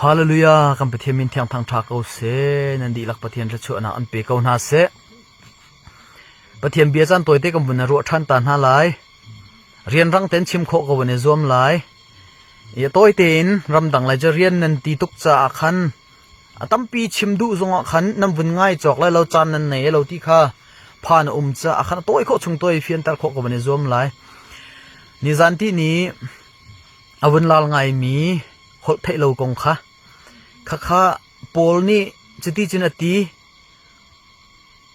ฮาเลลูยาคำปะเทียมินเทียงทางทากเอาเสนันดีลักปะเทียนจะช่วยนะอันเปกเอานาเสปะเทียนเบียจันตัวเต็กบุญนรัวทันตานหาลายเรียนรังเต็นชิมโคกวันในซวมลายอย่าตัวเต็นรำดังลายจะเรียนนันตีตุกจ่าขันตั้มปีชิมดูจงขันนำวันง่ายจอกแล้วเราจานนันไหนเราที่ข้าผ่านจ่าขันตัวไอ้โคชงตัวไอ้เฟียนตาโคกวันในซวมลายนิจันที่นี้อวันลาลไงมีหดเทโลกงค่ะข้าโปลนี่จะตีจินตี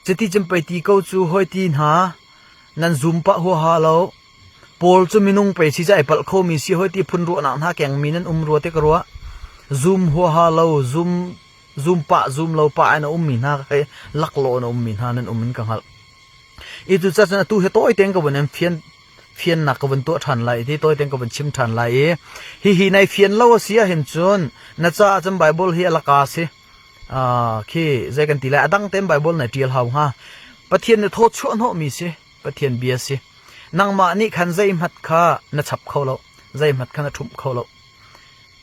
จะตีจำไปตีเก้าจูห้อยตีนหานั่นซุมปะหัวหาเราโปลจะมีนุ่งไปชี้ใจปัลโคมีสีห้อยตีพุนรัวหนังท่าแก่งมีนั่นรัวเตกรัวซุมหัวหาเราซุมปะซุมเราปะไอ้นั่นมีหน้าใครลักโลนั่นมีหน้านั่นมินกังหัลอีตุจัดนะตู้เหตุโอ้ยเต็งกับวันนั้นเฟียนหนักกับวันตัวทันไหลที่ตัวเต็งกับวันชิมทันไหลฮีในเฟียนเล่าเสียเห็นจนน่าจะจำไบเบิลเฮียละกาสิขี้ใจกันตีแหละดังเต็มไบเบิลในเดียลเฮาฮะประเทียนเนี่ยโทษชั่วโนมีสิประเทียนเบียสินางมานี่ขันใจมัดข้าน่าฉับเขาแล้วใจมัดข้าน่าทุ่มเขาแล้ว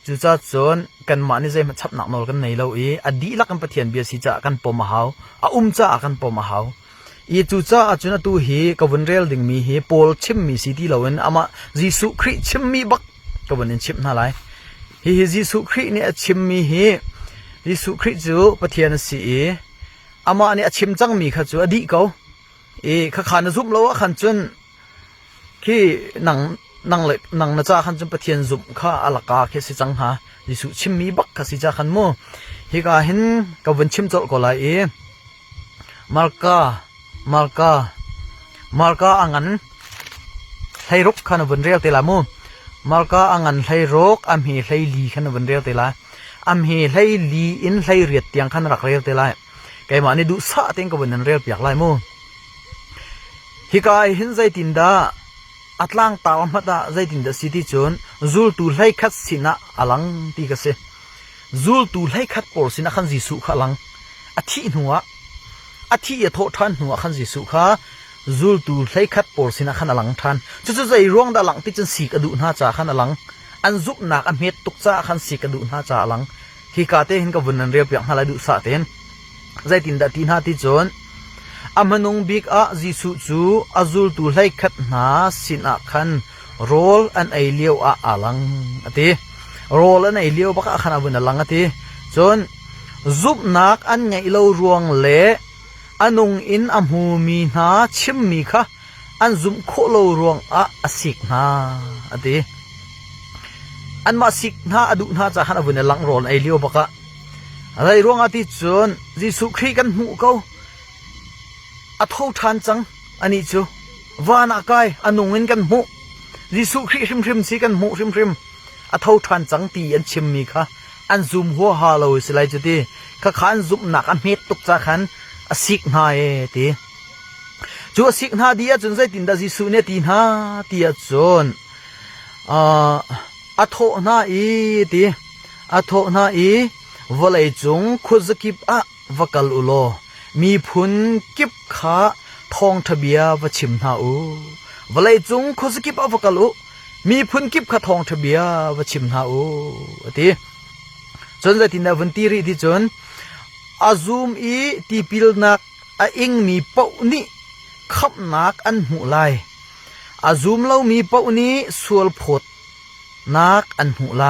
จู่จ้าจนกันมานี่ใจมัดฉับหนักนอลกันในเราอดีลักกันประเทียนเบียสิจะกันปมหาวจ้ากันปมหาวอีจู่จ้าจุนตัวฮีกับวันเรียลดิ่งมีฮีโพลชิมมีสิที่เราเห็นอามายิสุคริชิมมีบักกับวันนี้ชิมน่าไรฮียิสุคริเนี่ยชิมมีฮียิสุคริจูประเทียนสีอามาเนี่ยชิมจังมีข้าจูอดีเขาข้าขานซุ่มแล้วขันจนขี้นังเล็กนังน่าจะขันจนประเทียนซุ่มข้าอลากาแค่สิจังหายิสุชิมมีบักข้าสิจะขันโมฮีก็เห็นกับวันชิมจดก็เลยมาร์กาอังันไทยรกขันวันเรียวเตลามูมาร์กาอังันไทยรกอัมเฮไทยลีขันวันเรียวเตลาอัมเฮไทยลีอินไทยเรียดเตียงขันรักเรียวเตลาไก่มานี่ดูซาเตียงกับวันเรียวเปียกไลมูฮิกายหินใจตินดาอัตลังตาวมัดาใจตินดาสิติจนจูลตูไลคัดสินะอลังตีกษะจูลตูไลคัดปอลสินะขันจิสุขลังอธิหัวอธิยโททันหัวขันจิสุขาจูลตูไลคัดปอลสินะขันอลังทันจู่ๆใจร่วงดาหลังที่จนสีกระดูน่าจ่าขันอลังอันซุปนักอันเม็ดตุกจ่าขันสีกระดูน่าจ่าอลังฮิกาเตหินกับวันนั้นเรียบอย่างฮาลาดุสาเตนใจตินดาตินฮาติจนอามันงบิกอาจิสุจูอาจูลตูไลคัดนาสินะขันโรลอันไอเลียวอลังอติโรลอันไอเลียวบักขันอวันอลังอติจนซุปนักอันไงเรารวงเละอันงอินอัมหูมีนาชิมมีค่ะอันซุมโคโลรวงสิกนาอติอันมาสิกนาอดุนาจะขันอวันอลังโรลไอเลียวบักอะไรรวงอติจนจิสุครีกันหูเขาอโทษทันจังอันนี้จูวานาไกอันนุ่งเงินกันหูยิสุคริมสีกันหูริมอโทษทันจังตีอันชิมมีค่ะอันซุมหัวฮาโลสิไลจุดที่ข้าขันซุมหนักอันเม็ดตุกจากขันสิกนาตีจูสิกนาดีจนใจตินดายิสุเนี่ยตีนาตีจนอโทษนาตีอโทษนาวลัยจงคุซกิบวกัลอุโลมีพุนกิบขาทองทะเบียวชิมนาอูวลัยจงคุสกิบอวกัลุมีพุนกิบขาทองทะเบียวชิมนาอูตีจนจะตินวันตีรีที่จนอาซูมตีพิลนักอิงมีเป้านี้ขับนักอันหูไลอาซูมเรามีเป้านี้สวลพดนักอันหูไล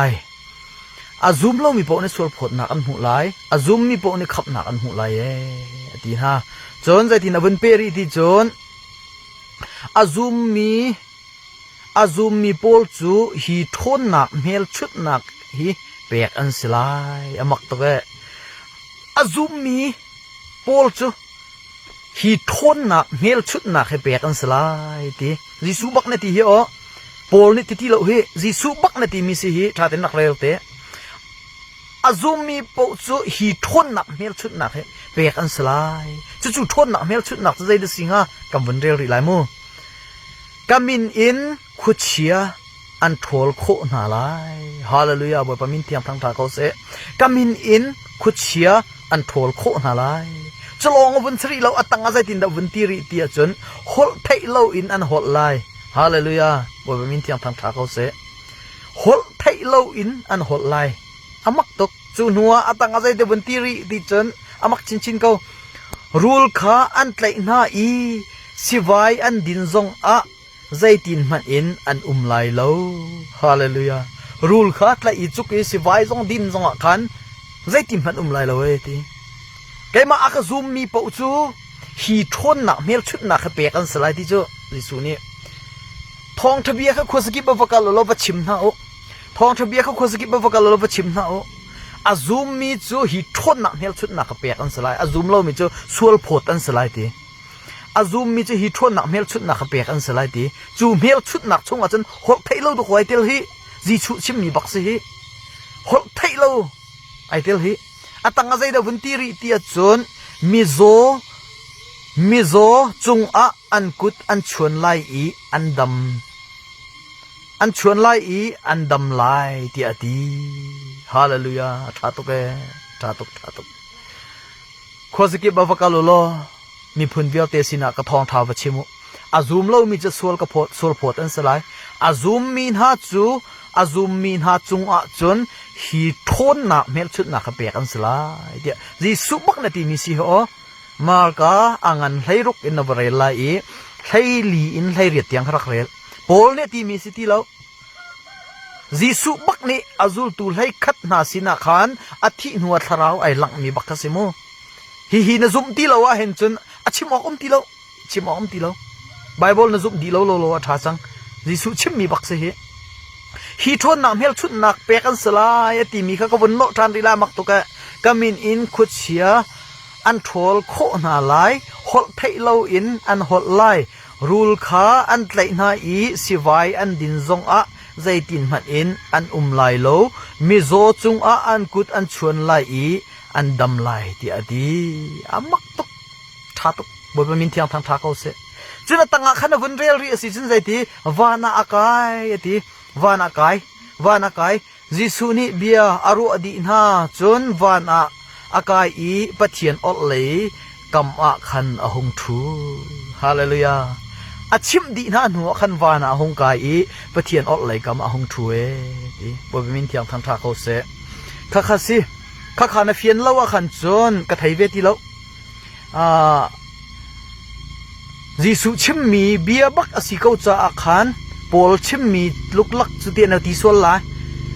อาซูมเรามีเป้านี้สวลพดนักอันหูไลอาซูมมีเป้านี้ขับนักอันหูไลตีน่าจนใจตีนวันเปรีที่จนอาซูมมีโพลจูฮีทนนักเมลชุดนักฮีเปียกอันสลายมักตะเกอาซูมมีโพลจูฮีทนนักเมลชุดนักให้เปียกอันสลายตีจิสุบักนาทีเหี้ยโพลนี่ที่เราเฮจิสุบักนาทีมีสิฮีท่าเต้นนักเร็วเตะอาซูมีโพลจูฮีทนนักเมลชุดนักให้เปียกอันสลายจู่ๆทนหนักเมลชุดหนักจะได้สิงะกำวันเรียรีไลมูกำมินอินขุดเชียอันทอลโคนาไลฮาเลลูยาบอยปามินเทียมทางทาเขาเสกำมินอินขุดเชียอันทอลโคนาไลจะลองวันสรีเราอัตังอาศัยตินดาวันตีรีเตียจนฮอลเทเราอินอันฮอลไลฮาเลลูยาบอยปามินเทียมทางทาเขาเสฮอลเทเราอินอันฮอลไลอามักตก chu nuwa atang azai de buntiri ti chen amak chin chin ko rule kha an tlai na I siwai an din zong a zaitin man in an lai lo hallelujah rule kha tlai I chuk I siwai zong din zong a khan zaitin man lai lo e ti kaima aka zoom mi po chu hi thon na mel chut na kha pe kan salai ti chu jisu ni thong thabia kha khosaki ba vakal lo ba chim na o thong thabia kha khosaki ba vakal lo ba chim na o azum mi chu hi thon na mel chut na kha pe kan salai azum lo mi chu sual phot an salai ti azum mi chu hi thon na mel chut na kha pe kan salai ti chu mel chut na chunga chen hol thailo du khoi tel hi ji chu chim mi bak se hi hol thailo ai tel hi atanga zai da vuntiri ti a chon mizo chung a an kut an chuan lai I an chuan lai I an dam lai ti ati hallelujah thatuk khoziki bavakalulo mi phun viau te sina ka thong thaw bachimu azum lo mi cha sol phot an salai azum min ha chung a chun hi thon na mel chut na kha pek an salai dia ji subak na ti mi si ho marka angan hleiruk in na varel lai I hleili in hleiriat tiang khrak rel pol ne ti mi si ti lo ji subak ni azul tu hlei khat na sina khan athi nuwa tharau ai lang mi bakasimu hi na zum ti lo a hen chun achimok ti lo bible na zum di lo tha chang ji su chim mi bak se hi thon na mel chut nak pek an salai ti mi kha ka bun no than ri la mak to ka kamin in khut chia an thol kho na lai hol thei lo in an hol lai rule kha an tlai na I siwai an din zong a zaitin man in an lai lo mizo chung a an kut an chuan lai I an dam lai ti adi amak tok thatuk bo ba min thiang thang tha ko se chuna tanga khana vun rel ri asi chin zai ti wana kai jisu ni bia aru adi na chun wana akai I pathian ol le kam a khan ahung thu hallelujah achim di na nu khan wana ahung kai I pathian ol le kam ahung thu e ti bo ba min thiang thang tha ko se khakhasi khakhana fian lo a khan chon ka thai ve ti lo jisu chimmi bia bak asi ko cha akhan pol chimmi luklak chuti na ti sol lai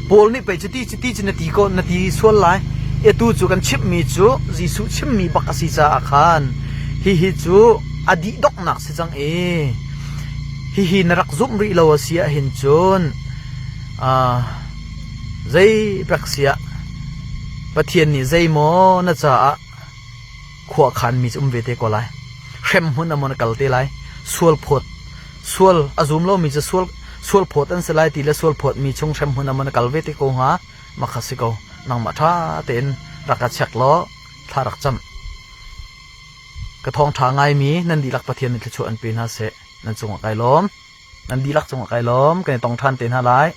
pol ni pe chuti na ti ko na ti sol lai e tu chu kan chimmi chu jisu chimmi bak asi cha akhan hi chu adi dok nak se chang e hi narak zum ri lo asia hin chon zai praksia pathian ni zai mo na cha khwa khan mi chum ve te ko lai khem hun amon kalte lai sual azum lo mi cha sual phot an salai ti la sual phot mi chung khem hun amon kalve te ko nga makhasi ko nang ma tha ten raka chak lo tharak cham ka thong tha ngai mi nan di lak pathian ni chu an pe na se nan chung kai lom nan di lak chung kai lom kai tong than ten ha lai